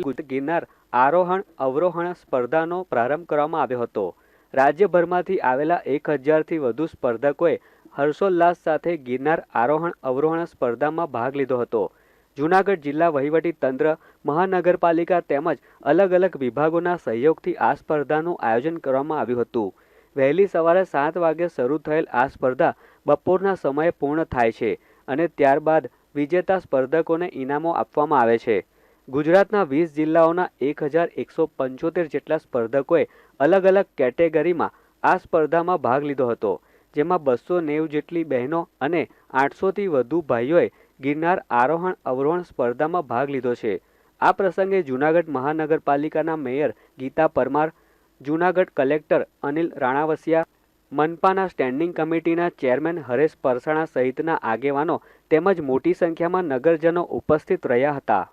ગિરનાર આરોહણ અવરોહણ સ્પર્ધાનો પ્રારંભ કરવામાં આવ્યો હતો। રાજ્યભરમાંથી આવેલા 1000થી વધુ સ્પર્ધકોએ હર્ષોલ્લાસ સાથે ગિરનાર આરોહણ અવરોહણ સ્પર્ધામાં ભાગ લીધો હતો। જૂનાગઢ જિલ્લા વહીવટી તંત્ર, મહાનગરપાલિકા તેમજ અલગ અલગ વિભાગોના સહયોગથી આ સ્પર્ધાનું આયોજન કરવામાં આવ્યું હતું। વહેલી સવારે 7 વાગે શરૂ થયેલ આ સ્પર્ધા બપોરના સમયે પૂર્ણ થાય છે અને ત્યારબાદ વિજેતા સ્પર્ધકોને ઇનામો આપવામાં આવે છે। ગુજરાતના 20 જિલ્લાઓના 1175 જેટલા સ્પર્ધકોએ અલગ અલગ કેટેગરીમાં આ સ્પર્ધામાં ભાગ લીધો હતો, જેમાં 290 જેટલી બહેનો અને 800થી વધુ ભાઈઓએ ગિરનાર આરોહણ અવરોહણ સ્પર્ધામાં ભાગ લીધો છે। આ પ્રસંગે જૂનાગઢ મહાનગરપાલિકાના મેયર ગીતા પરમાર, જૂનાગઢ કલેક્ટર અનિલ રાણાવસિયા, મનપાના સ્ટેન્ડિંગ કમિટીના ચેરમેન હરેશ પરસાણા સહિતના આગેવાનો તેમજ મોટી સંખ્યામાં નગરજનો ઉપસ્થિત રહ્યા હતા।